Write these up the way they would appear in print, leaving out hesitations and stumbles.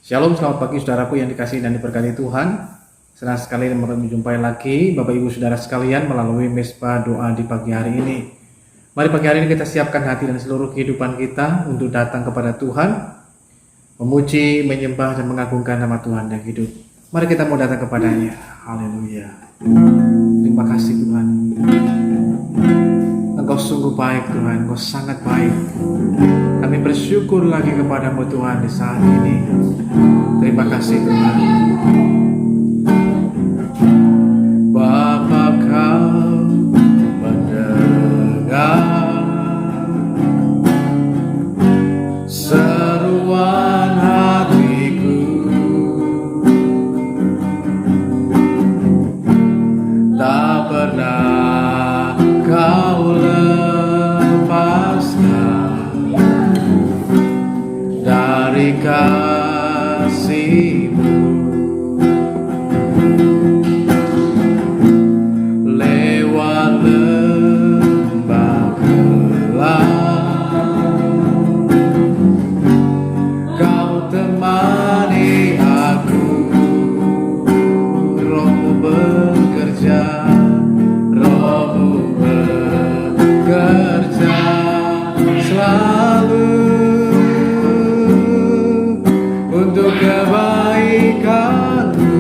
Shalom, selamat pagi saudaraku yang dikasihi dan diberkati Tuhan. Senang sekali menjumpai lagi Bapak Ibu Saudara sekalian melalui mesbah doa di pagi hari ini. Mari pagi hari ini kita siapkan hati dan seluruh kehidupan kita untuk datang kepada Tuhan, memuji, menyembah, dan mengagungkan nama Tuhan yang hidup. Mari kita mau datang kepadanya. Haleluya. Terima kasih Tuhan. Engkau sungguh baik Tuhan, Engkau sangat baik. Kami bersyukur lagi kepadamu Tuhan di saat ini. Terima kasih Tuhan. Bapa kau mendengar seruan hatiku, tak pernah kau lepaskan dari kasih-Mu. Lewat lembah gelap kau temani aku, Roh-Mu bekerja, Roh-Mu bekerja selalu untuk kebaikanku,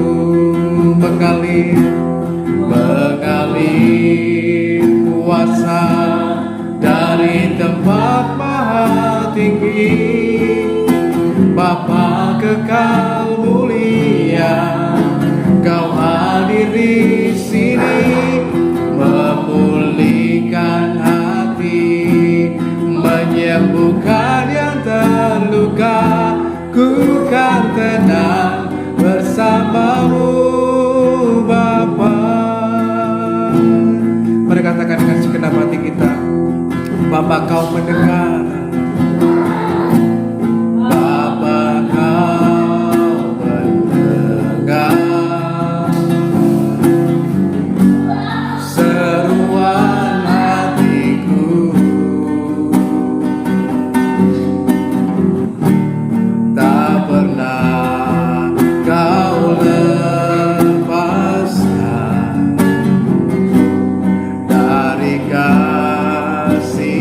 mengalir kuasa dari tempat maha tinggi. Bapa kekal mulia, kau hadir di sini, memulihkan hati, menyembuhkan yang terluka. Ku kan tenang bersamamu Bapa. Mari katakan dengan segenap hati kita, Bapa kau mendengar, Bapa kau mendengar seruan hatiku, tak pernah kau lepaskan dari kasih-Mu.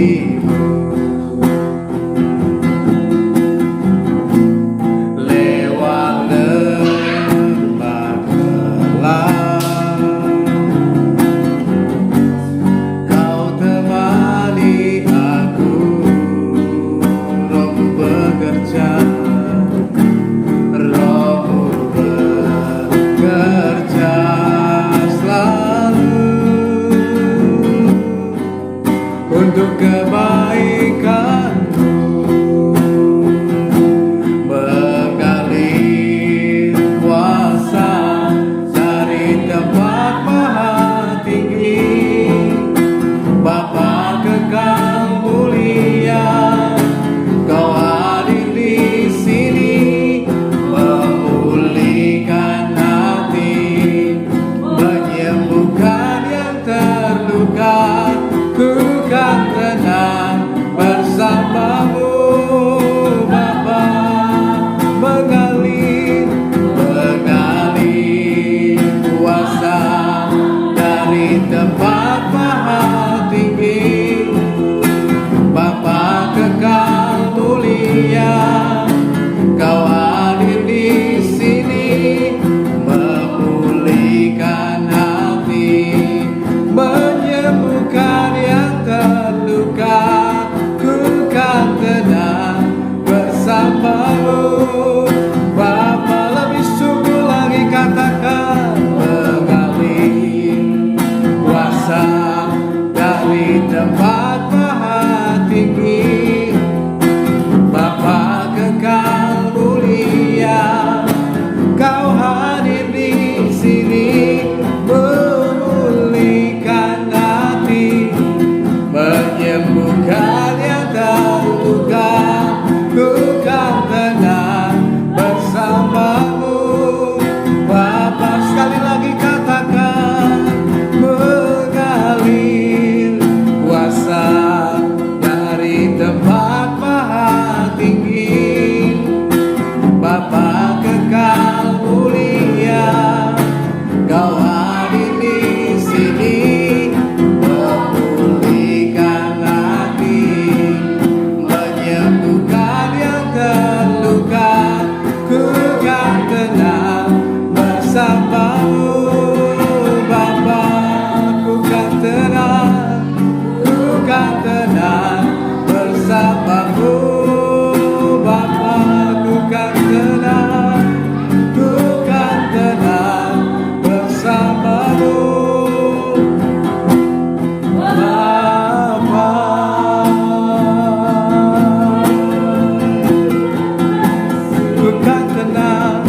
senang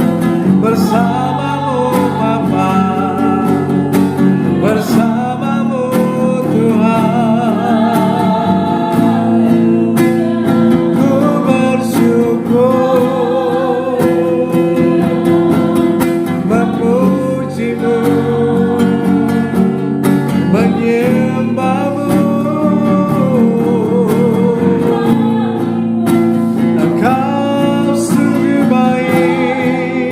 bersamamu Bapa, bersamamu Tuhan. Ku bersyukur memujimu, menyembahmu. Engkau sungguh baik,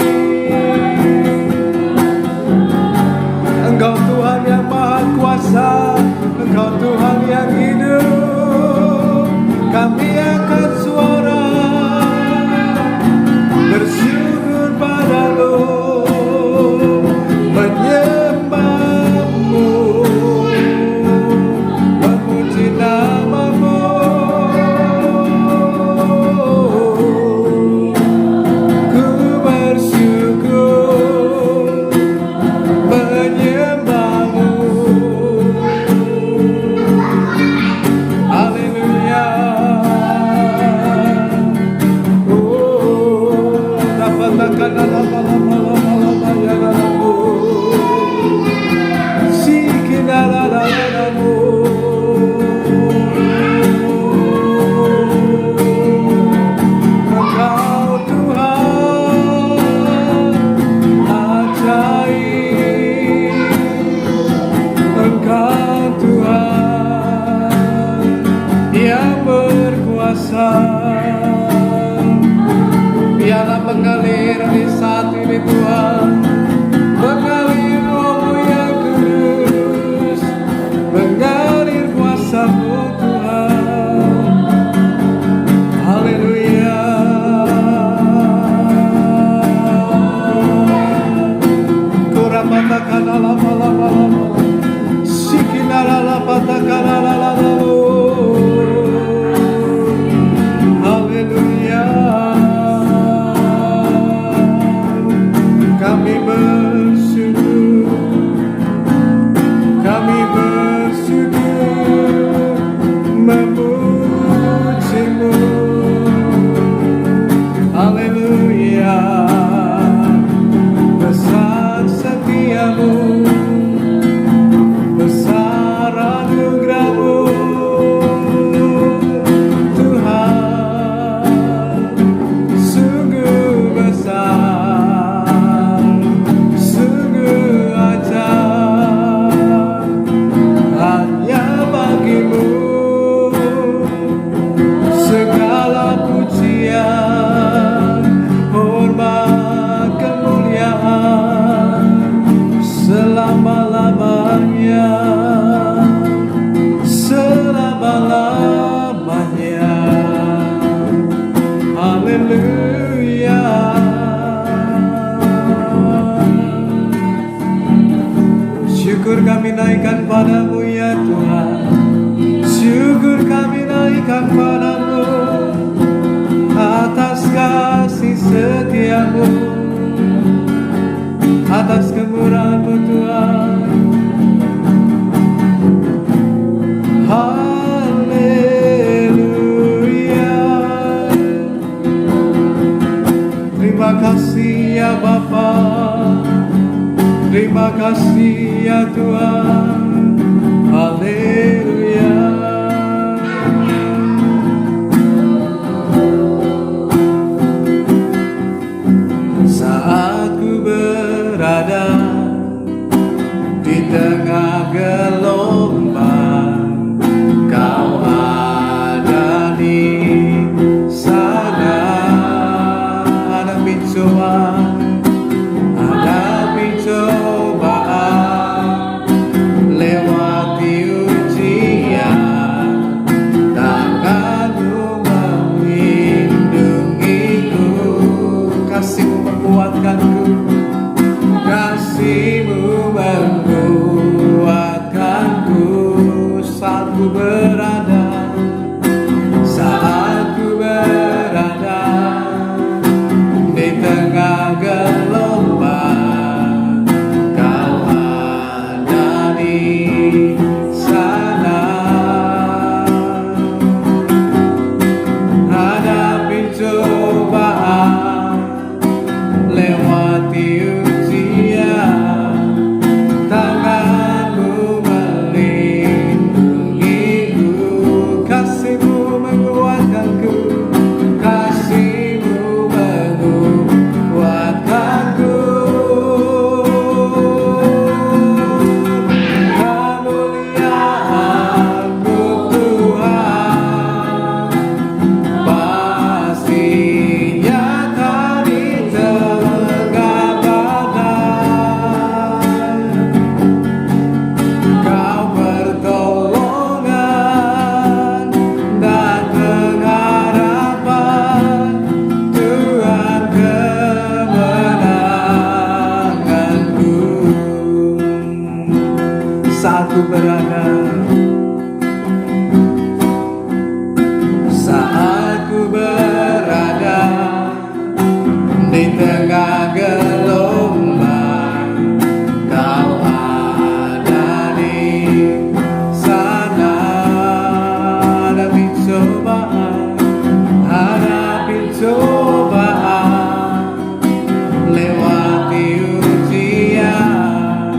Engkau Tuhan yang maha kuasa, Engkau Tuhan yang hidup. Kami angkat suara bersyukur padamu, menyembahmu, memuji namamu. Ku bersyukur menyembahmu. Haleluya. Oh, dapatkan lama-lama ya namamu. Sikinararamu. Engkau Tuhan ajaib, Engkau Tuhan yang berkuasa. Biarlah mengalir di saat ini Tuhan, mengalir rohmu yang kudus, mengalir kuasa-Mu Tuhan. Haleluya. Kurapatakan lama-lama, sikinaralapatakan lama-lama. Haleluya. Kami bersyukur, kami bersyukur memujimu. Haleluya. Besar setiamu, besar anugerahmu Tuhan, sungguh besar, sungguh ajaib. Hanya bagimu segala pujian, hormat, kemuliaan selama-lamanya, selama-lamanya. Haleluya. Syukur kami naikkan padamu ya Tuhan, syukur kami naikkan padamu atas kasih setiamu, atas kemurahan-Mu Tuhan. Haleluya. Terima kasih ya Bapa, terima kasih ya Tuhan. Haleluya. Saat ku berada di tengah gelombang, Kau ada di sana. Hadapi cobaan, lewati ujian, tangan-Mu melindungiku. Kasih-Mu menguatkanku, kasih-Mu menguatkanku saat ku berada di tengah gelombang. Kau ada di sana. Hadapi cobaan, lewati ujian,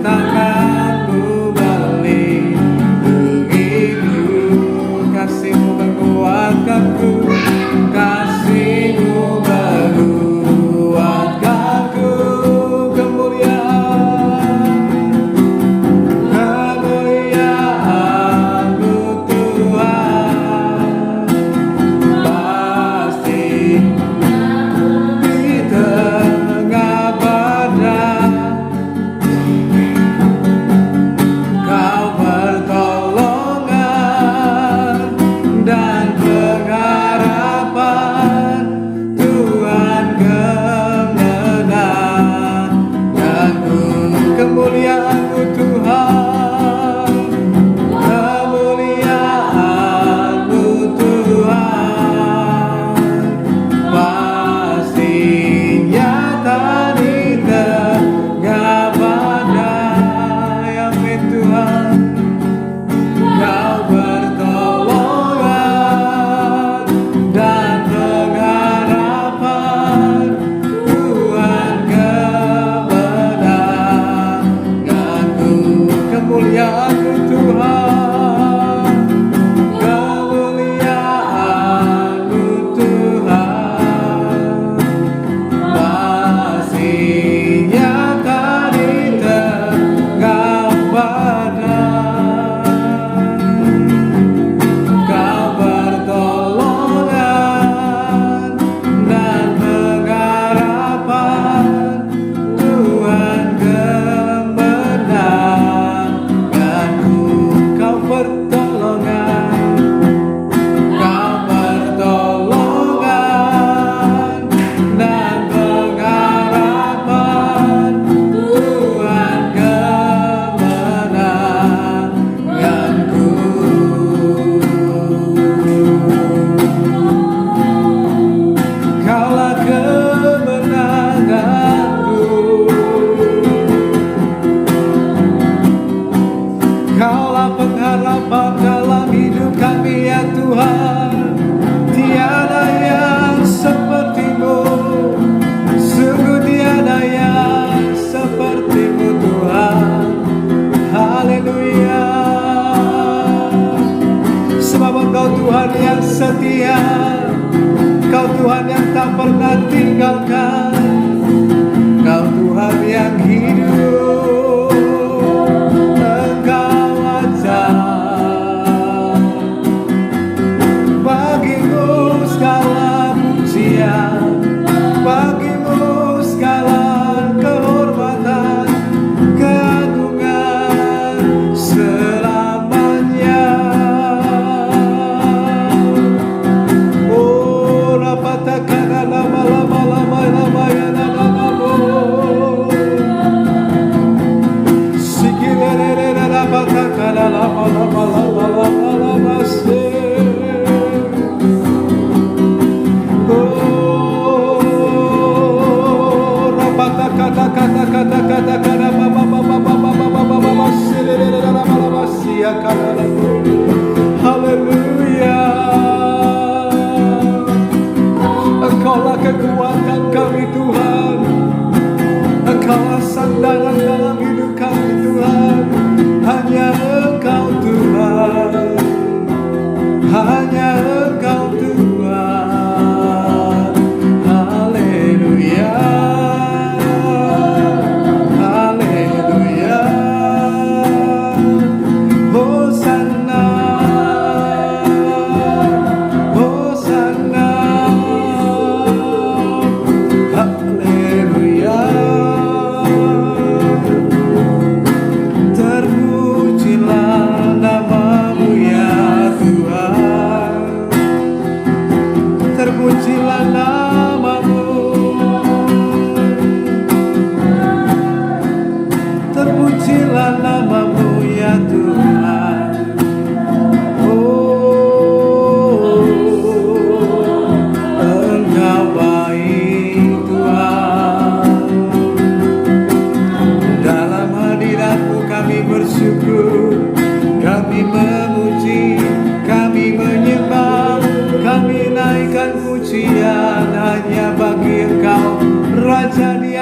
takkan ku berlindungiku. Kasihmu menguatkanku, kasihmu menguatkanku. Kemuliaan-Mu Tuhan, pasti di tengah badai.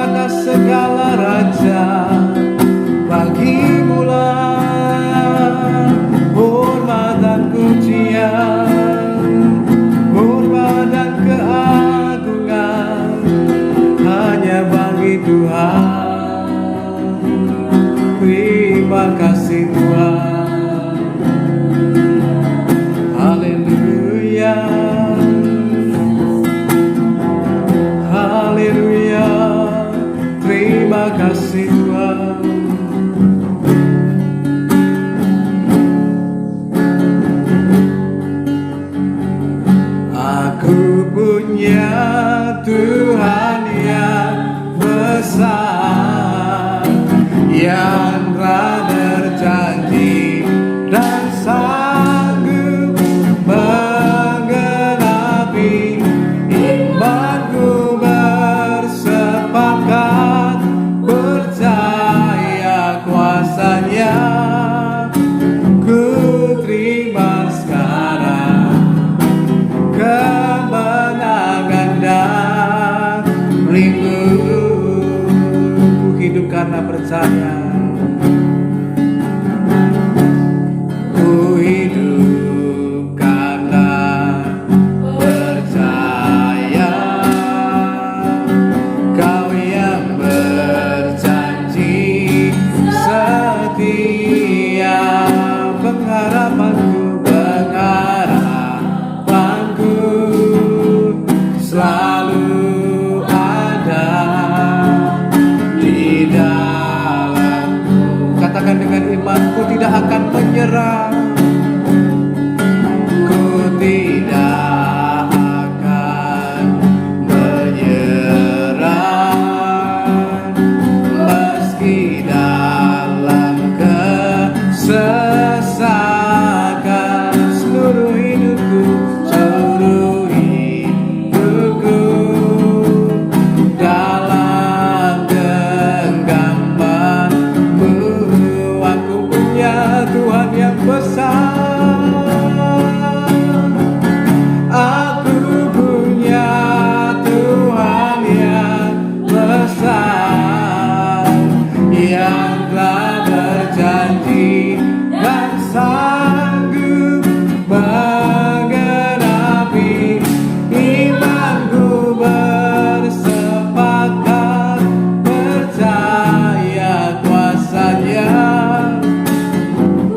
atas segala raja. Bagimulah hormat dan pujian, hormat dan keagungan hanya bagi Tuhan. Terima kasih Tuhan. Haleluya, haleluya. Terima kasih Tuhan. Aku punya Tuhan yang besar, yang telah berjanji dan sanggup menggenapi imanku. Bersepakat percaya kuasanya, ku terima sekarang kemenangan dan rindu. Ku hidup karena percaya. Ku hidup karena percaya. Kau yang berjanji setia. Pengharapanku, pengharapanku selalu ada di dalamku. Katakan dengan imanku tidak akan menyerah. Ku tidak akan menyerah, meski dalam kesesakan. Seluruh hidupku, seluruh hidupku dalam genggamanmu. Aku punya Tuhan yang besar. Aku punya Tuhan yang besar, yang telah berjanji dan sanggup menggenapi imanku. Bersepakat percaya kuasanya,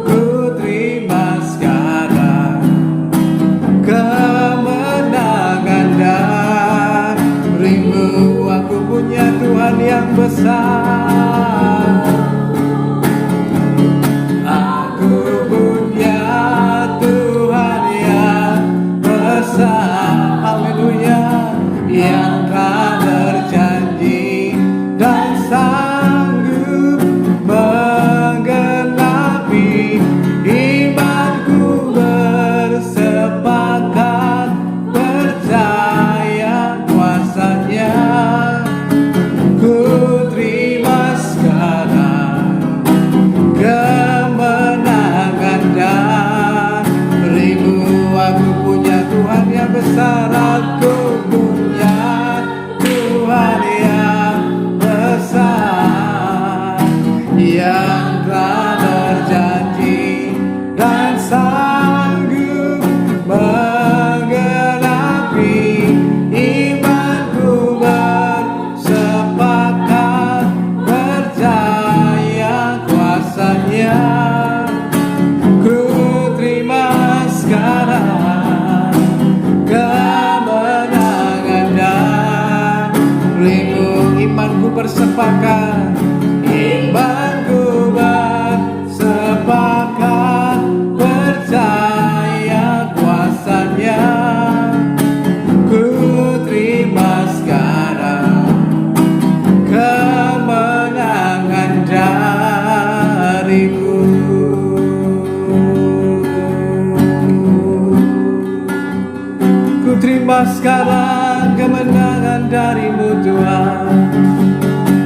ku terima sekarang kemenangan dan rindu. Aku punya Tuhan yang besar. Aku punya Tuhan yang besar. Haleluya. Yang telah berjanji dan sanggup menggenapi imanku. Bersepakat percaya kuasanya, ku terima sekarang kemenangan dan rindu. Aku punya Tuhan yang besar. Aku punya Tuhan yang besar, yang telah berjanji dan sanggup menggenapi imanku. Bersepakat percaya kuasanya, ku terima sekarang kemenangan dan rindu. Imanku bersepakat, imanku bersepakat percaya kuasanya, ku terima sekarang kemenangan darimu. Ku terima sekarang kemenangan darimu Tuhan,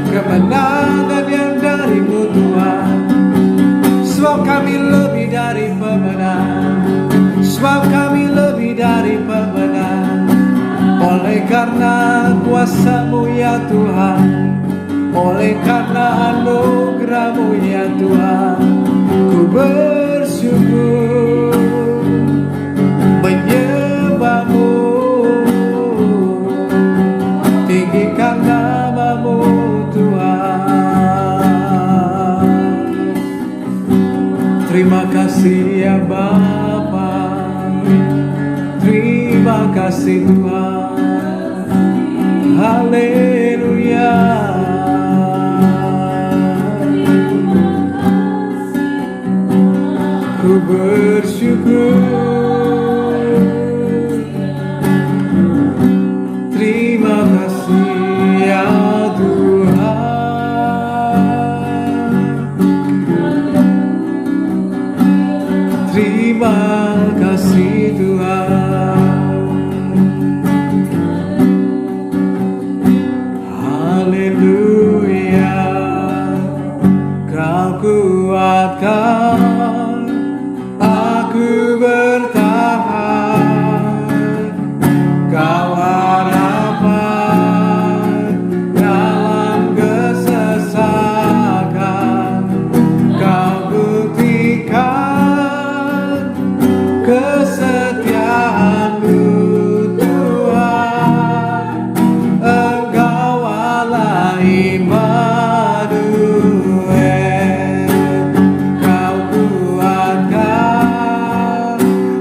kemenangan yang darimu Tuhan. Sebab kami lebih dari pemenang, sebab kami lebih dari pemenang. Oleh karena kuasa-Mu ya Tuhan, Oleh karena anugerah-Mu ya Tuhan, ku bersyukur menyembah-Mu, tinggikan nama-Mu Tuhan. Terima kasih ya Bapa, terima kasih Tuhan, haleluya. Ku bersyukur, terima kasih ya Tuhan, terima kasih Tuhan, haleluya. Kau kuatkan aku bertahan, Kau harapan dalam kesesakan, Kau buktikan kesetiaan-Mu Tuhan. Engkau Allah Immanuel, Kau kuatkan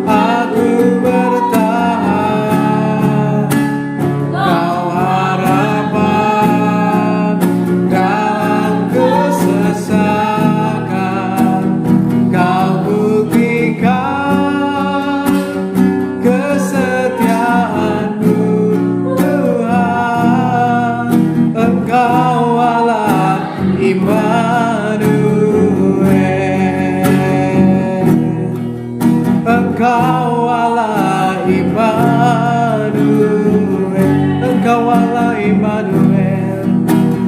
aku bertahan, Kau harapan dalam kesesakan, Kau buktikan kesetiaan-Mu Tuhan. Engkau Allah Immanuel, Engkau Allah Immanuel, Engkau Allah Immanuel,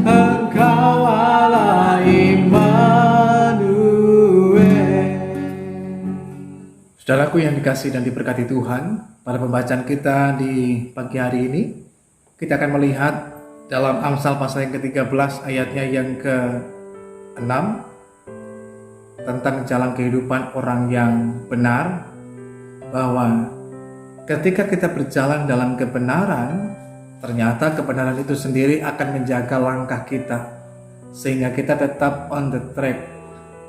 Engkau Allah Immanuel. Saudaraku yang dikasihi dan diberkati Tuhan, pada pembacaan kita di pagi hari ini, kita akan melihat dalam Amsal pasal yang ke-13 ayatnya yang ke-6 tentang jalan kehidupan orang yang benar, bahwa ketika kita berjalan dalam kebenaran, ternyata kebenaran itu sendiri akan menjaga langkah kita, sehingga kita tetap on the track,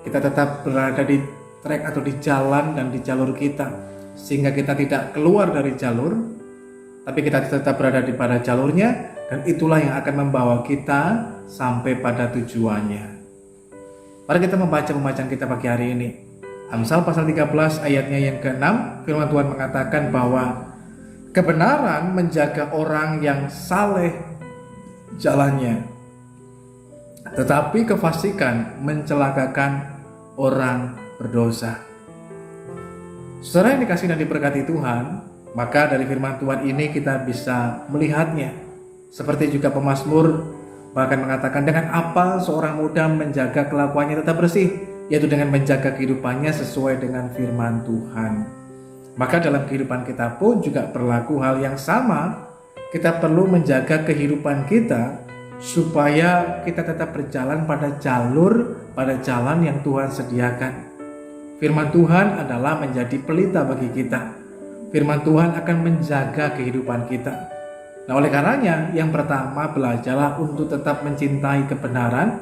kita tetap berada di track atau di jalan dan di jalur kita, sehingga kita tidak keluar dari jalur, tapi kita tetap berada di pada jalurnya, dan itulah yang akan membawa kita sampai pada tujuannya. Mari kita membaca pembacaan kita pagi hari ini. Amsal pasal 13 ayatnya yang ke-6, firman Tuhan mengatakan bahwa kebenaran menjaga orang yang saleh jalannya, tetapi kefasikan mencelakakan orang berdosa. Saudara yang dikasihi dan diberkati Tuhan, maka dari firman Tuhan ini kita bisa melihatnya. Seperti juga pemazmur bahkan mengatakan, dengan apa seorang muda menjaga kelakuannya tetap bersih, yaitu dengan menjaga kehidupannya sesuai dengan firman Tuhan. Maka dalam kehidupan kita pun juga berlaku hal yang sama. Kita perlu menjaga kehidupan kita supaya kita tetap berjalan pada jalan yang Tuhan sediakan. Firman Tuhan adalah menjadi pelita bagi kita. Firman Tuhan akan menjaga kehidupan kita. Nah, oleh karenanya, yang pertama, belajarlah untuk tetap mencintai kebenaran,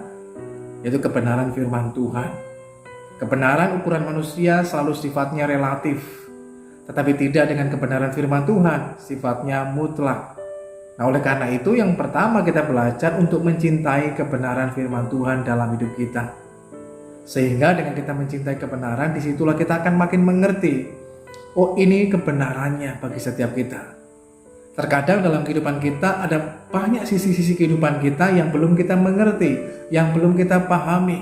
yaitu kebenaran firman Tuhan. Kebenaran ukuran manusia selalu sifatnya relatif, tetapi tidak dengan kebenaran firman Tuhan, sifatnya mutlak. Nah, oleh karena itu, yang pertama kita belajar untuk mencintai kebenaran firman Tuhan dalam hidup kita. Sehingga dengan kita mencintai kebenaran, disitulah kita akan makin mengerti, oh ini kebenarannya bagi setiap kita. Terkadang dalam kehidupan kita ada banyak sisi-sisi kehidupan kita yang belum kita mengerti, yang belum kita pahami.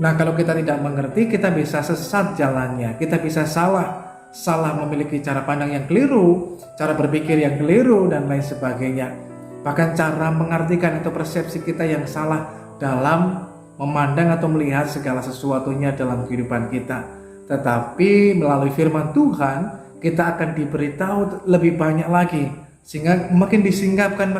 Nah, kalau kita tidak mengerti, kita bisa sesat jalannya, kita bisa salah memiliki cara pandang yang keliru, cara berpikir yang keliru, dan lain sebagainya. Bahkan cara mengartikan atau persepsi kita yang salah dalam memandang atau melihat segala sesuatunya dalam kehidupan kita. Tetapi melalui firman Tuhan, kita akan diberitahu lebih banyak lagi, sehingga makin disingkapkan.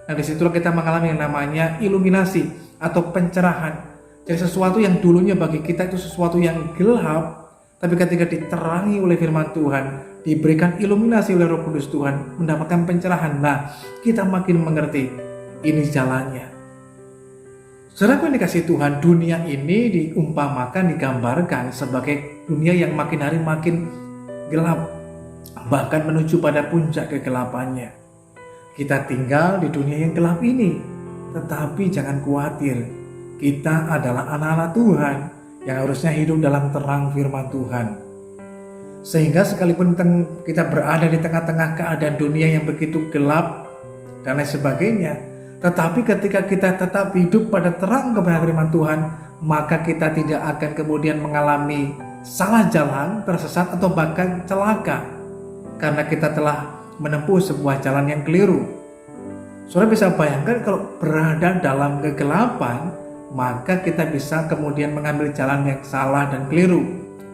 Nah, disitulah kita mengalami yang namanya iluminasi atau pencerahan. Jadi sesuatu yang dulunya bagi kita itu sesuatu yang gelap, tapi ketika diterangi oleh firman Tuhan, diberikan iluminasi oleh Roh Kudus Tuhan, mendapatkan pencerahan. Nah, kita makin mengerti ini jalannya. Saudaraku yang dikasihi Tuhan, dunia ini diumpamakan, digambarkan sebagai dunia yang makin hari makin gelap, bahkan menuju pada puncak kegelapannya. Kita tinggal di dunia yang gelap ini, tetapi jangan khawatir, kita adalah anak-anak Tuhan yang harusnya hidup dalam terang firman Tuhan. Sehingga sekalipun kita berada di tengah-tengah keadaan dunia yang begitu gelap dan lain sebagainya, tetapi ketika kita tetap hidup pada terang kebenaran firman Tuhan, maka kita tidak akan kemudian mengalami salah jalan, tersesat atau bahkan celaka, karena kita telah menempuh sebuah jalan yang keliru. Saudara bisa bayangkan kalau berada dalam kegelapan, maka kita bisa kemudian mengambil jalan yang salah dan keliru,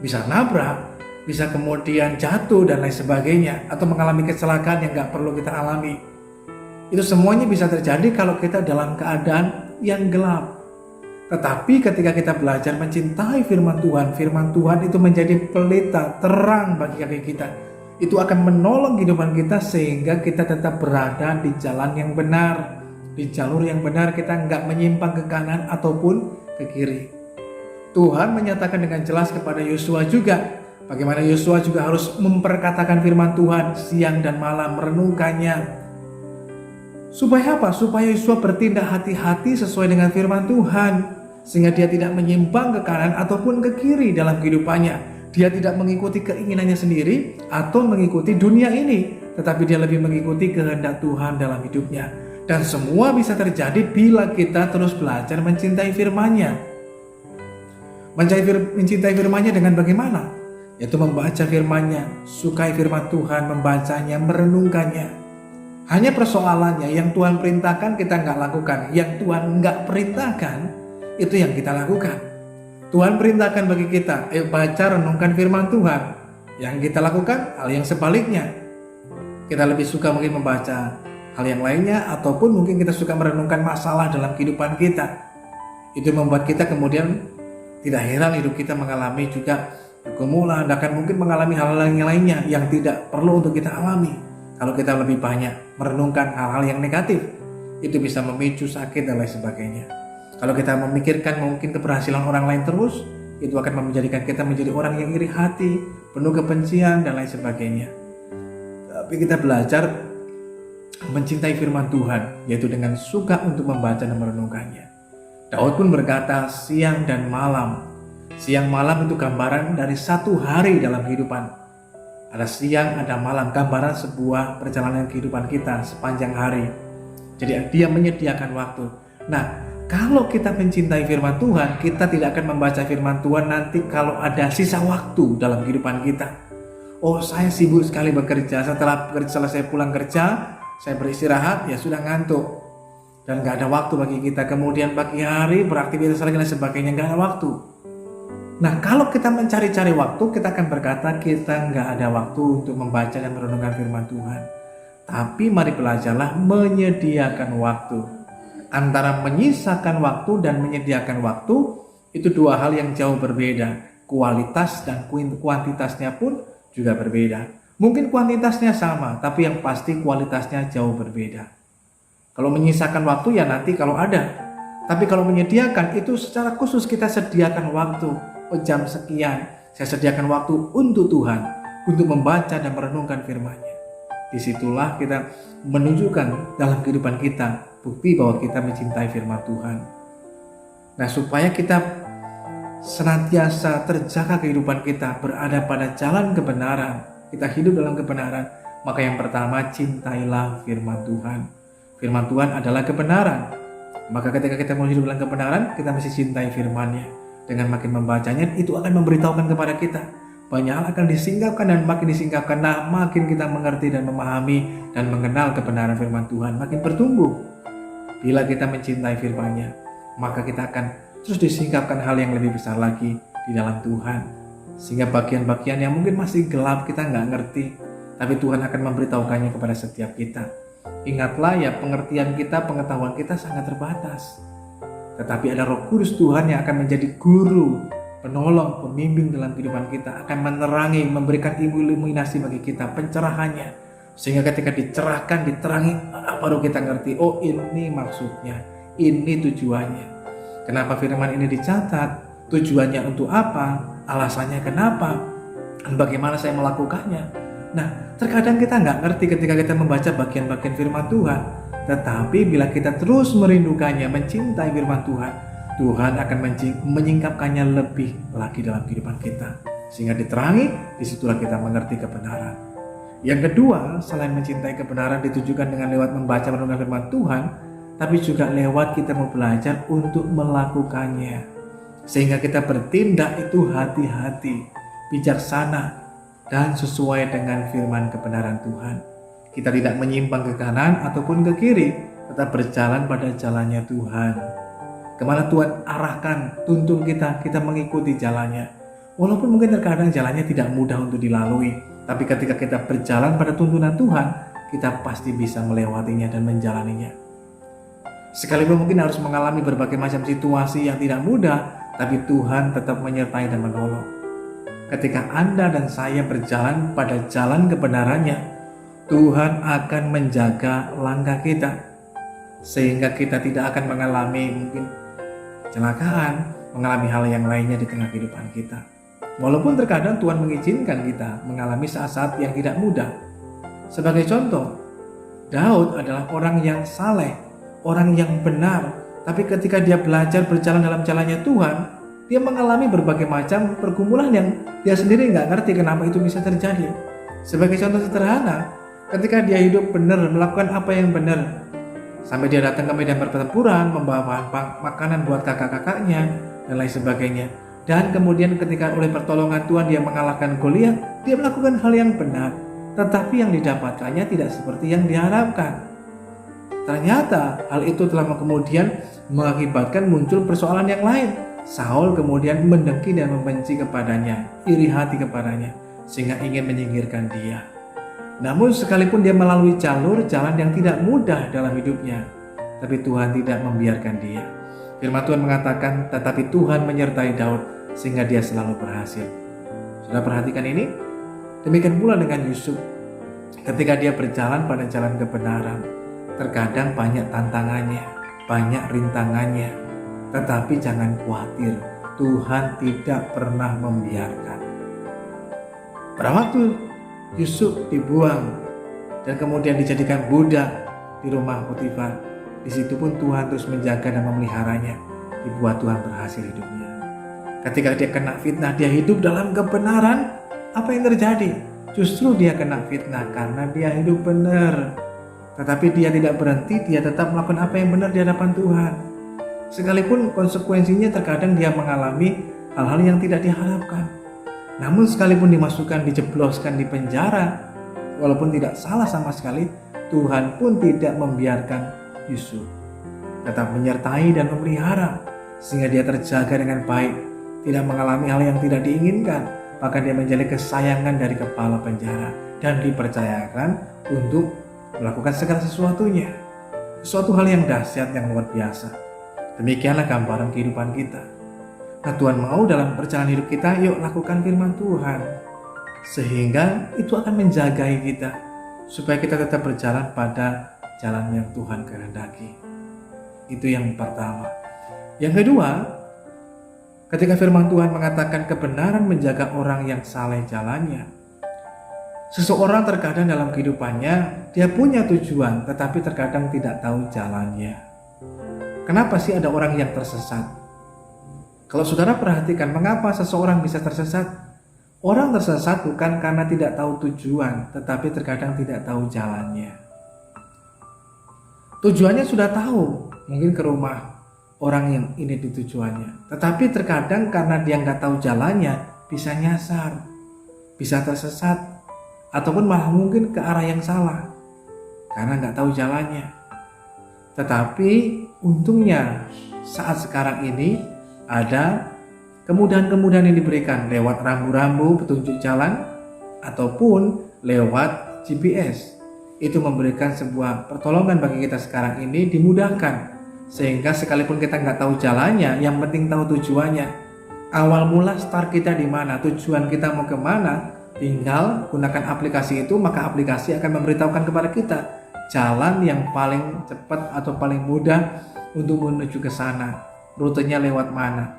bisa nabrak, bisa kemudian jatuh dan lain sebagainya, atau mengalami kecelakaan yang gak perlu kita alami. Itu semuanya bisa terjadi kalau kita dalam keadaan yang gelap. Tetapi ketika kita belajar mencintai firman Tuhan itu menjadi pelita terang bagi kaki kita. Itu akan menolong kehidupan kita sehingga kita tetap berada di jalan yang benar, di jalur yang benar, kita nggak menyimpang ke kanan ataupun ke kiri. Tuhan menyatakan dengan jelas kepada Yosua juga, bagaimana Yosua juga harus memperkatakan firman Tuhan siang dan malam, merenungkannya. Supaya apa? Supaya Yosua bertindak hati-hati sesuai dengan firman Tuhan, sehingga dia tidak menyimpang ke kanan ataupun ke kiri dalam kehidupannya. Dia tidak mengikuti keinginannya sendiri atau mengikuti dunia ini, tetapi dia lebih mengikuti kehendak Tuhan dalam hidupnya. Dan semua bisa terjadi bila kita terus belajar mencintai firman-Nya. Mencintai firman-Nya dengan bagaimana? Yaitu membaca firman-Nya, sukai firman Tuhan, membacanya, merenungkannya. Hanya persoalannya yang Tuhan perintahkan kita nggak lakukan, yang Tuhan nggak perintahkan itu yang kita lakukan. Tuhan perintahkan bagi kita, ayo baca, renungkan firman Tuhan. Yang kita lakukan hal yang sebaliknya. Kita lebih suka mungkin membaca hal yang lainnya, ataupun mungkin kita suka merenungkan masalah dalam kehidupan kita. Itu membuat kita kemudian tidak heran hidup kita mengalami juga pergumulan, bahkan mungkin mengalami hal-hal yang lainnya yang tidak perlu untuk kita alami. Kalau kita lebih banyak merenungkan hal-hal yang negatif, itu bisa memicu sakit dan lain sebagainya. Kalau kita memikirkan mungkin keberhasilan orang lain terus, itu akan menjadikan kita menjadi orang yang iri hati, penuh kebencian dan lain sebagainya. Tapi kita belajar mencintai firman Tuhan, yaitu dengan suka untuk membaca dan merenungkannya. Daud pun berkata siang dan malam. Siang malam itu gambaran dari satu hari dalam kehidupan. Ada siang, ada malam, gambaran sebuah perjalanan kehidupan kita sepanjang hari. Jadi dia menyediakan waktu. Nah, kalau kita mencintai firman Tuhan, kita tidak akan membaca firman Tuhan nanti kalau ada sisa waktu dalam kehidupan kita. Oh, saya sibuk sekali bekerja, setelah selesai pulang kerja, saya beristirahat, ya sudah ngantuk. Dan gak ada waktu bagi kita. Kemudian pagi hari beraktivitas lagi dan sebagainya, gak ada waktu. Nah, kalau kita mencari-cari waktu, kita akan berkata kita nggak ada waktu untuk membaca dan merenungkan firman Tuhan. Tapi mari belajarlah menyediakan waktu. Antara menyisakan waktu dan menyediakan waktu, itu dua hal yang jauh berbeda. Kualitas dan kuantitasnya pun juga berbeda. Mungkin kuantitasnya sama, tapi yang pasti kualitasnya jauh berbeda. Kalau menyisakan waktu ya nanti kalau ada. Tapi kalau menyediakan itu secara khusus kita sediakan waktu. Jam sekian saya sediakan waktu untuk Tuhan, untuk membaca dan merenungkan firman-Nya. Disitulah kita menunjukkan dalam kehidupan kita bukti bahwa kita mencintai firman Tuhan. Nah, supaya kita senantiasa terjaga kehidupan kita berada pada jalan kebenaran, kita hidup dalam kebenaran, maka yang pertama cintailah firman Tuhan. Firman Tuhan adalah kebenaran. Maka ketika kita mau hidup dalam kebenaran, kita mesti cintai firman-Nya. Dengan makin membacanya, itu akan memberitahukan kepada kita banyak hal akan disingkapkan dan makin disingkapkan. Nah, makin kita mengerti dan memahami dan mengenal kebenaran firman Tuhan, makin bertumbuh. Bila kita mencintai firman-Nya, maka kita akan terus disingkapkan hal yang lebih besar lagi di dalam Tuhan. Sehingga bagian-bagian yang mungkin masih gelap kita nggak ngerti, tapi Tuhan akan memberitahukannya kepada setiap kita. Ingatlah ya, pengertian kita, pengetahuan kita sangat terbatas. Tetapi ada Roh Kudus Tuhan yang akan menjadi guru, penolong, pembimbing dalam kehidupan kita, akan menerangi, memberikan iluminasi bagi kita, pencerahannya. Sehingga ketika dicerahkan, diterangi, baru kita ngerti, oh ini maksudnya, ini tujuannya. Kenapa firman ini dicatat? Tujuannya untuk apa? Alasannya kenapa? Dan bagaimana saya melakukannya? Nah, terkadang kita nggak ngerti ketika kita membaca bagian-bagian firman Tuhan. Tetapi bila kita terus merindukannya, mencintai firman Tuhan, Tuhan akan menyingkapkannya lebih lagi dalam kehidupan kita. Sehingga diterangi, disitulah kita mengerti kebenaran. Yang kedua, selain mencintai kebenaran ditujukan dengan lewat membaca merenungkan firman Tuhan, tapi juga lewat kita mau belajar untuk melakukannya. Sehingga kita bertindak itu hati-hati, bijaksana, dan sesuai dengan firman kebenaran Tuhan. Kita tidak menyimpang ke kanan ataupun ke kiri, tetap berjalan pada jalannya Tuhan. Kemana Tuhan arahkan, tuntun kita mengikuti jalannya. Walaupun mungkin terkadang jalannya tidak mudah untuk dilalui, tapi ketika kita berjalan pada tuntunan Tuhan, kita pasti bisa melewatinya dan menjalaninya. Sekalipun mungkin harus mengalami berbagai macam situasi yang tidak mudah, tapi Tuhan tetap menyertai dan menolong. Ketika Anda dan saya berjalan pada jalan kebenarannya, Tuhan akan menjaga langkah kita, sehingga kita tidak akan mengalami mungkin kecelakaan, mengalami hal yang lainnya di tengah kehidupan kita. Walaupun terkadang Tuhan mengizinkan kita mengalami saat-saat yang tidak mudah. Sebagai contoh, Daud adalah orang yang saleh, orang yang benar, tapi ketika dia belajar berjalan dalam jalannya Tuhan, dia mengalami berbagai macam pergumulan yang dia sendiri nggak ngerti kenapa itu bisa terjadi. Sebagai contoh sederhana, ketika dia hidup benar, melakukan apa yang benar, sampai dia datang ke medan pertempuran, membawa bahan makanan buat kakak-kakaknya, dan lain sebagainya. Dan kemudian ketika oleh pertolongan Tuhan dia mengalahkan Goliat, dia melakukan hal yang benar, tetapi yang didapatkannya tidak seperti yang diharapkan. Ternyata hal itu telah kemudian mengakibatkan muncul persoalan yang lain. Saul kemudian mendengki dan membenci kepadanya, iri hati kepadanya, sehingga ingin menyingkirkan dia. Namun sekalipun dia melalui jalan yang tidak mudah dalam hidupnya, tapi Tuhan tidak membiarkan dia. Firman Tuhan mengatakan, tetapi Tuhan menyertai Daud sehingga dia selalu berhasil. Sudah perhatikan ini? Demikian pula dengan Yusuf. Ketika dia berjalan pada jalan kebenaran, terkadang banyak tantangannya, banyak rintangannya. Tetapi jangan khawatir, Tuhan tidak pernah membiarkan. Pada waktu Yusuf dibuang dan kemudian dijadikan budak di rumah Potifar, di situ pun Tuhan terus menjaga dan memeliharanya, dibuat Tuhan berhasil hidupnya. Ketika dia kena fitnah, dia hidup dalam kebenaran, apa yang terjadi? Justru dia kena fitnah karena dia hidup benar. Tetapi dia tidak berhenti, dia tetap melakukan apa yang benar di hadapan Tuhan. Sekalipun konsekuensinya terkadang dia mengalami hal-hal yang tidak diharapkan. Namun sekalipun dimasukkan, dijebloskan di penjara, walaupun tidak salah sama sekali, Tuhan pun tidak membiarkan Yusuf. Tetap menyertai dan memelihara, sehingga dia terjaga dengan baik, tidak mengalami hal yang tidak diinginkan. Maka dia menjadi kesayangan dari kepala penjara dan dipercayakan untuk melakukan segala sesuatunya. Suatu hal yang dahsyat, yang luar biasa. Demikianlah gambaran kehidupan kita. Nah, Tuhan mau dalam perjalanan hidup kita, yuk lakukan firman Tuhan. Sehingga itu akan menjagai kita, supaya kita tetap berjalan pada jalan yang Tuhan kehendaki. Itu yang pertama. Yang kedua, ketika firman Tuhan mengatakan kebenaran menjaga orang yang saleh jalannya. Seseorang terkadang dalam kehidupannya, dia punya tujuan, tetapi terkadang tidak tahu jalannya. Kenapa sih ada orang yang tersesat? Kalau saudara perhatikan, mengapa seseorang bisa tersesat? Orang tersesat bukan karena tidak tahu tujuan, tetapi terkadang tidak tahu jalannya. Tujuannya sudah tahu, mungkin ke rumah orang yang ini di tujuannya. Tetapi terkadang karena dia nggak tahu jalannya, bisa nyasar, bisa tersesat, ataupun malah mungkin ke arah yang salah, karena nggak tahu jalannya. Tetapi untungnya saat sekarang ini ada kemudahan-kemudahan yang diberikan lewat rambu-rambu petunjuk jalan ataupun lewat GPS itu memberikan sebuah pertolongan bagi kita sekarang ini, dimudahkan. Sehingga sekalipun kita nggak tahu jalannya, yang penting tahu tujuannya. Awal mula start kita di mana, tujuan kita mau kemana, tinggal gunakan aplikasi itu, maka aplikasi akan memberitahukan kepada kita jalan yang paling cepat atau paling mudah untuk menuju ke sana. Rutenya lewat mana.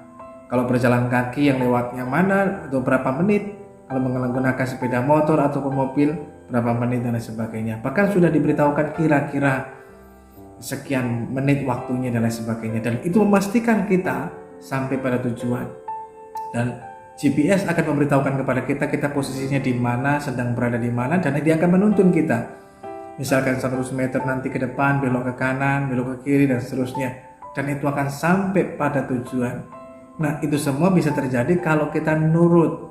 Kalau berjalan kaki yang lewatnya mana, atau berapa menit. Kalau menggunakan sepeda motor ataupun mobil, berapa menit dan lain sebagainya. Bahkan sudah diberitahukan kira-kira sekian menit waktunya dan lain sebagainya. Dan itu memastikan kita sampai pada tujuan. Dan GPS akan memberitahukan kepada kita posisinya di mana, sedang berada di mana, dan dia akan menuntun kita. Misalkan 100 meter nanti ke depan, belok ke kanan, belok ke kiri, dan seterusnya. Dan itu akan sampai pada tujuan. Nah, itu semua bisa terjadi kalau kita nurut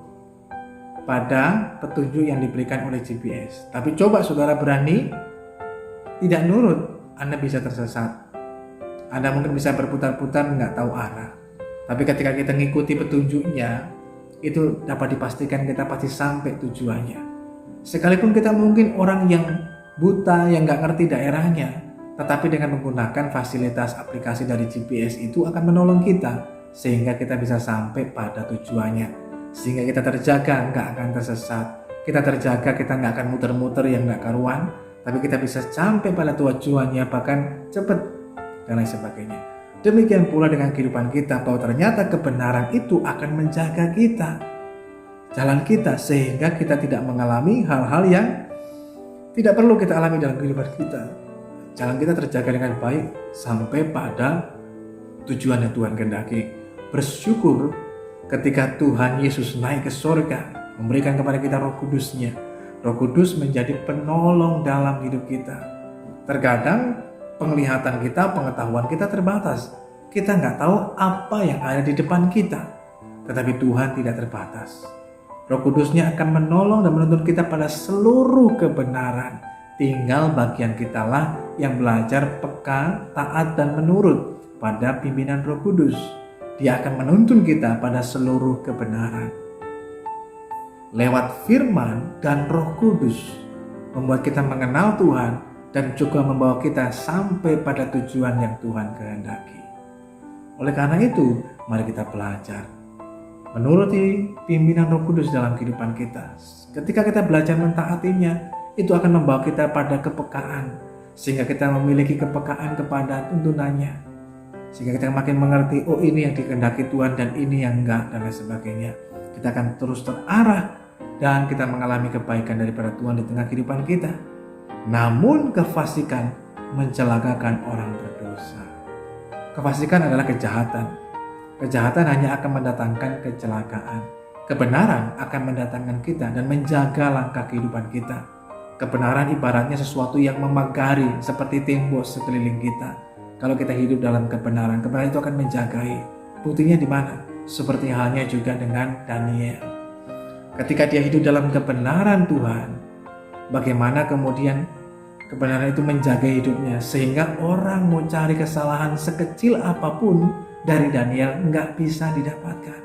pada petunjuk yang diberikan oleh GPS. Tapi coba saudara berani tidak nurut, Anda bisa tersesat. Anda mungkin bisa berputar-putar nggak tahu arah. Tapi ketika kita mengikuti petunjuknya, itu dapat dipastikan kita pasti sampai tujuannya. Sekalipun kita mungkin orang yang buta, yang nggak ngerti daerahnya, tetapi dengan menggunakan fasilitas aplikasi dari GPS itu akan menolong kita, sehingga kita bisa sampai pada tujuannya. Sehingga kita terjaga, nggak akan tersesat. Kita terjaga, kita nggak akan muter-muter yang nggak karuan, tapi kita bisa sampai pada tujuannya, bahkan cepat, dan lain sebagainya. Demikian pula dengan kehidupan kita, bahwa ternyata kebenaran itu akan menjaga kita, jalan kita, sehingga kita tidak mengalami hal-hal yang tidak perlu kita alami dalam kehidupan kita. Jalan kita terjaga dengan baik sampai pada tujuan yang Tuhan kehendaki. Bersyukur ketika Tuhan Yesus naik ke surga, memberikan kepada kita Roh Kudus-Nya. Roh Kudus menjadi penolong dalam hidup kita. Terkadang penglihatan kita, pengetahuan kita terbatas. Kita nggak tahu apa yang ada di depan kita. Tetapi Tuhan tidak terbatas. Roh Kudus-Nya akan menolong dan menuntun kita pada seluruh kebenaran. Tinggal bagian kitalah yang belajar peka, taat, dan menurut pada pimpinan Roh Kudus. Dia akan menuntun kita pada seluruh kebenaran. Lewat firman dan Roh Kudus membuat kita mengenal Tuhan dan juga membawa kita sampai pada tujuan yang Tuhan kehendaki. Oleh karena itu, mari kita belajar menuruti pimpinan Roh Kudus dalam kehidupan kita. Ketika kita belajar mentaatinya, itu akan membawa kita pada kepekaan, sehingga kita memiliki kepekaan kepada tuntunannya. Sehingga kita makin mengerti, oh ini yang dikehendaki Tuhan dan ini yang enggak, dan lain sebagainya. Kita akan terus terarah dan kita mengalami kebaikan daripada Tuhan di tengah kehidupan kita. Namun kefasikan mencelakakan orang berdosa. Kefasikan adalah kejahatan. Kejahatan hanya akan mendatangkan kecelakaan. Kebenaran akan mendatangkan kita dan menjaga langkah kehidupan kita. Kebenaran ibaratnya sesuatu yang memagari seperti tembok sekeliling kita. Kalau kita hidup dalam kebenaran, kebenaran itu akan menjagai. Buktinya di mana? Seperti halnya juga dengan Daniel. Ketika dia hidup dalam kebenaran Tuhan, bagaimana kemudian kebenaran itu menjaga hidupnya, sehingga orang mau cari kesalahan sekecil apapun dari Daniel nggak bisa didapatkan.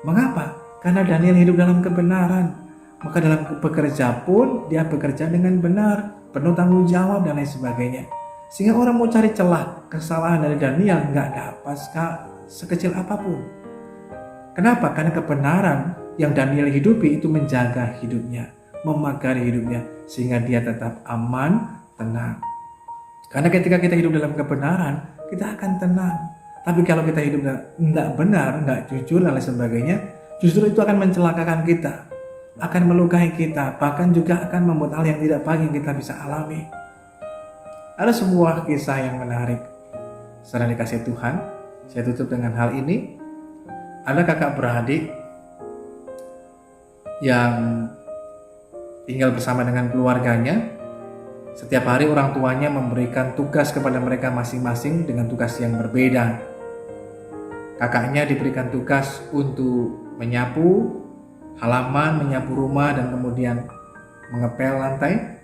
Mengapa? Karena Daniel hidup dalam kebenaran. Maka dalam bekerja pun dia bekerja dengan benar, penuh tanggung jawab dan lain sebagainya. Sehingga orang mau cari celah kesalahan dari Daniel nggak dapat sekecil apapun. Kenapa? Karena kebenaran yang Daniel hidupi itu menjaga hidupnya, memagari hidupnya, sehingga dia tetap aman, tenang. Karena ketika kita hidup dalam kebenaran, kita akan tenang. Tapi kalau kita hidup nggak benar, nggak jujur dan lain sebagainya, justru itu akan mencelakakan kita, akan melukai kita, bahkan juga akan membuat hal yang tidak baik yang kita bisa alami. Ada sebuah kisah yang menarik. Saudara dikasih Tuhan, saya tutup dengan hal ini. Ada kakak beradik yang tinggal bersama dengan keluarganya. Setiap hari orang tuanya memberikan tugas kepada mereka masing-masing dengan tugas yang berbeda. Kakaknya diberikan tugas untuk menyapu halaman, menyapu rumah, dan kemudian mengepel lantai.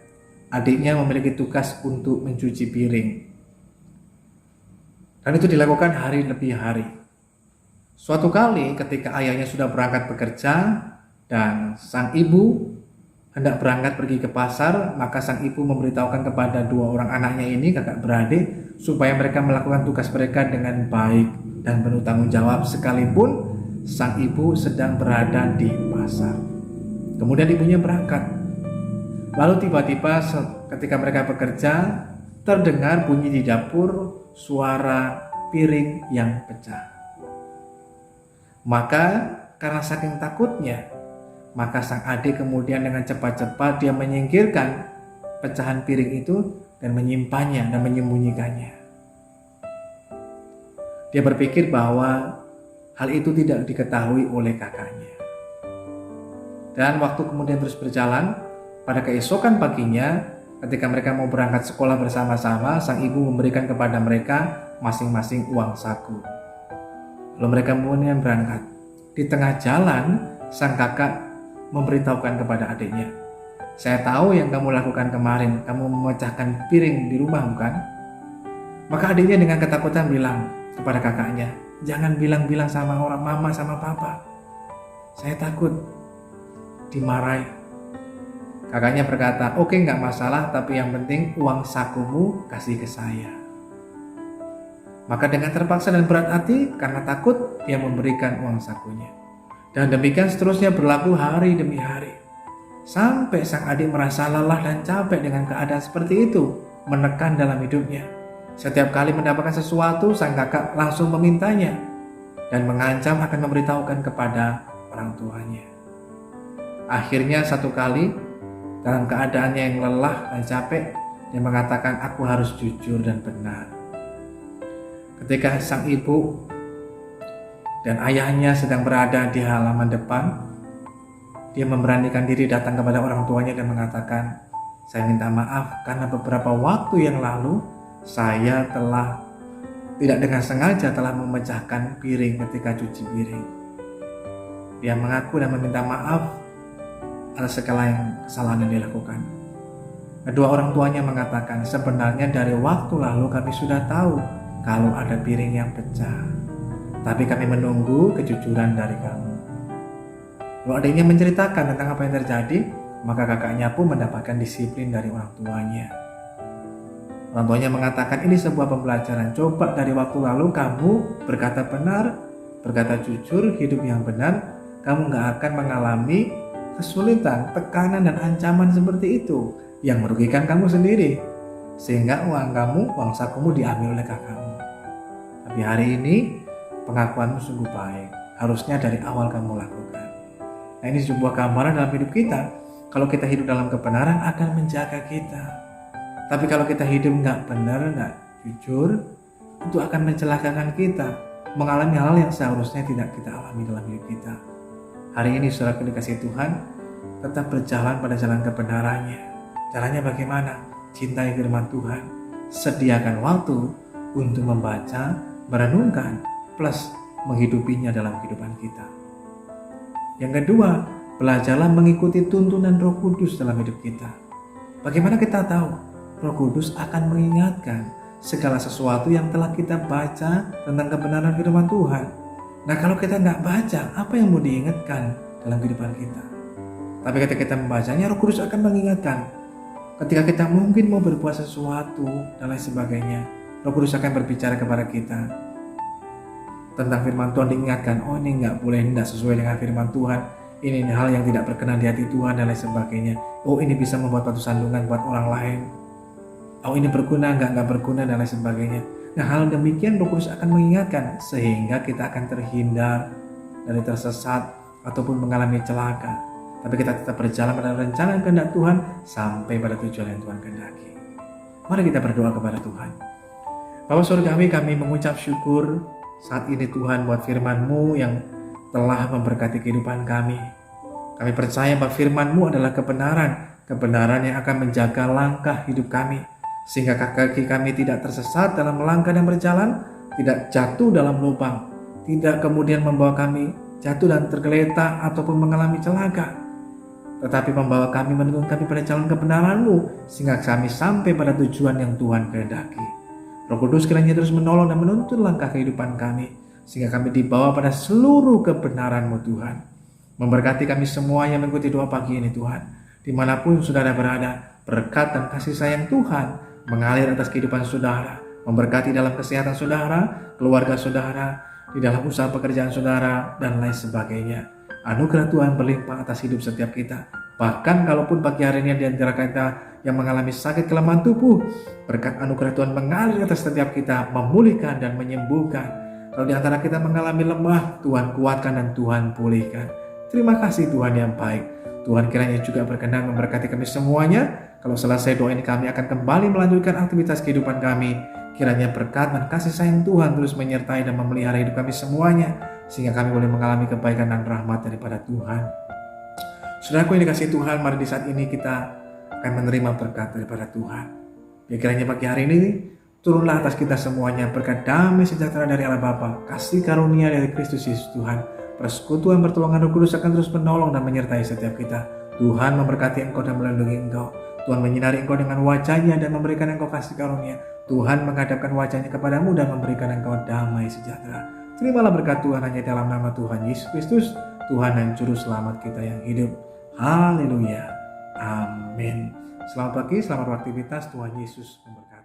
Adiknya memiliki tugas untuk mencuci piring. Dan itu dilakukan hari lebih hari. Suatu kali ketika ayahnya sudah berangkat bekerja dan sang ibu hendak berangkat pergi ke pasar, maka sang ibu memberitahukan kepada dua orang anaknya ini, kakak beradik, supaya mereka melakukan tugas mereka dengan baik dan penuh tanggung jawab sekalipun sang ibu sedang berada di pasar. Kemudian ibunya berangkat. Lalu tiba-tiba ketika mereka bekerja, terdengar bunyi di dapur, suara piring yang pecah. Maka karena saking takutnya, maka sang adik kemudian dengan cepat-cepat dia menyingkirkan pecahan piring itu dan menyimpannya dan menyembunyikannya. Dia berpikir bahwa hal itu tidak diketahui oleh kakaknya. Dan waktu kemudian terus berjalan, pada keesokan paginya ketika mereka mau berangkat sekolah bersama-sama, sang ibu memberikan kepada mereka masing-masing uang saku. Lalu mereka kemudian berangkat. Di tengah jalan, sang kakak memberitahukan kepada adiknya, "Saya tahu yang kamu lakukan kemarin, kamu memecahkan piring di rumah, bukan?" Maka adiknya dengan ketakutan bilang kepada kakaknya, "Jangan bilang-bilang sama orang mama sama papa. Saya takut dimarahi." Kakaknya berkata, "Oke, nggak masalah, tapi yang penting uang sakumu kasih ke saya." Maka dengan terpaksa dan berat hati karena takut, dia memberikan uang sakunya. Dan demikian seterusnya berlaku hari demi hari. Sampai sang adik merasa lelah dan capek dengan keadaan seperti itu, menekan dalam hidupnya. Setiap kali mendapatkan sesuatu, sang kakak langsung memintanya dan mengancam akan memberitahukan kepada orang tuanya. Akhirnya satu kali, dalam keadaannya yang lelah dan capek, dia mengatakan, "Aku harus jujur dan benar." Ketika sang ibu dan ayahnya sedang berada di halaman depan, dia memberanikan diri datang kepada orang tuanya dan mengatakan, "Saya minta maaf karena beberapa waktu yang lalu saya telah tidak dengan sengaja telah memecahkan piring ketika cuci piring." Dia mengaku dan meminta maaf atas segala kesalahan yang dilakukan. Kedua orang tuanya mengatakan, "Sebenarnya dari waktu lalu kami sudah tahu kalau ada piring yang pecah, tapi kami menunggu kejujuran dari kamu." Lalu adiknya menceritakan tentang apa yang terjadi, maka kakaknya pun mendapatkan disiplin dari orang tuanya. Orang tuanya mengatakan, "Ini sebuah pembelajaran. Coba dari waktu lalu kamu berkata benar, berkata jujur, hidup yang benar, kamu gak akan mengalami kesulitan, tekanan, dan ancaman seperti itu yang merugikan kamu sendiri, sehingga uang sakumu diambil oleh kakakmu. Tapi hari ini pengakuanmu sungguh baik, harusnya dari awal kamu lakukan." Nah, ini sebuah gambaran dalam hidup kita. Kalau kita hidup dalam kebenaran akan menjaga kita. Tapi kalau kita hidup nggak benar, nggak jujur, itu akan mencelakakan kita, mengalami hal yang seharusnya tidak kita alami dalam hidup kita. Hari ini saudara dikasihi Tuhan, tetap berjalan pada jalan kebenarannya. Caranya bagaimana? Cintai firman Tuhan, sediakan waktu untuk membaca, merenungkan, plus menghidupinya dalam kehidupan kita. Yang kedua, belajarlah mengikuti tuntunan Roh Kudus dalam hidup kita. Bagaimana kita tahu? Roh Kudus akan mengingatkan segala sesuatu yang telah kita baca tentang kebenaran firman Tuhan. Nah, kalau kita nggak baca, apa yang mau diingatkan dalam kehidupan kita? Tapi ketika kita membacanya, Roh Kudus akan mengingatkan. Ketika kita mungkin mau berbuat sesuatu dan lain sebagainya, Roh Kudus akan berbicara kepada kita tentang firman Tuhan, diingatkan, "Oh, ini nggak boleh, tidak sesuai dengan firman Tuhan. Ini hal yang tidak berkenan di hati Tuhan," dan lain sebagainya. "Oh, ini bisa membuat batu sandungan buat orang lain. Oh, ini berguna, nggak berguna," dan lain sebagainya. Nah, hal demikian Roh Kudus akan mengingatkan sehingga kita akan terhindar dari tersesat ataupun mengalami celaka. Tapi kita tetap berjalan pada rencana kehendak Tuhan sampai pada tujuan yang Tuhan kehendaki. Mari kita berdoa kepada Tuhan. Bapa Surgawi, kami mengucap syukur saat ini Tuhan buat firman-Mu yang telah memberkati kehidupan kami. Kami percaya bahwa firman-Mu adalah kebenaran yang akan menjaga langkah hidup kami, sehingga kaki kami tidak tersesat dalam melangkah dan berjalan, tidak jatuh dalam lubang, tidak kemudian membawa kami jatuh dan tergeletak ataupun mengalami celaka, tetapi membawa kami, menuntun kami pada jalan kebenaran-Mu, sehingga kami sampai pada tujuan yang Tuhan kehendaki. Roh Kudus kiranya terus menolong dan menuntun langkah kehidupan kami, sehingga kami dibawa pada seluruh kebenaran-Mu Tuhan. Memberkati kami semua yang mengikuti doa pagi ini Tuhan. Dimanapun saudara berada, berkat dan kasih sayang Tuhan mengalir atas kehidupan saudara, memberkati dalam kesehatan saudara, keluarga saudara, di dalam usaha pekerjaan saudara, dan lain sebagainya. Anugerah Tuhan berlimpah atas hidup setiap kita. Bahkan kalaupun pagi hari ini di antara kita yang mengalami sakit kelemahan tubuh, berkat anugerah Tuhan mengalir atas setiap kita, memulihkan dan menyembuhkan. Kalau di antara kita mengalami lemah, Tuhan kuatkan dan Tuhan pulihkan. Terima kasih Tuhan yang baik. Tuhan kiranya juga berkenan memberkati kami semuanya. Kalau selesai doa ini kami akan kembali melanjutkan aktivitas kehidupan kami. Kiranya berkat dan kasih sayang Tuhan terus menyertai dan memelihara hidup kami semuanya, sehingga kami boleh mengalami kebaikan dan rahmat daripada Tuhan. Saudaraku yang dikasihi Tuhan, mari di saat ini kita akan menerima berkat daripada Tuhan. Ya kiranya pagi hari ini turunlah atas kita semuanya berkat damai sejahtera dari Allah Bapa, kasih karunia dari Kristus Yesus Tuhan, persekutuan pertolongan Roh Kudus akan terus menolong dan menyertai setiap kita. Tuhan memberkati engkau dan melindungi engkau. Tuhan menyinari engkau dengan wajah-Nya dan memberikan engkau kasih karunia. Tuhan menghadapkan wajah-Nya kepadamu dan memberikan engkau damai sejahtera. Terimalah berkat Tuhan hanya dalam nama Tuhan Yesus Kristus, Tuhan dan Juru Selamat kita yang hidup. Haleluya. Amin. Selamat pagi, selamat beraktivitas. Tuhan Yesus memberkati.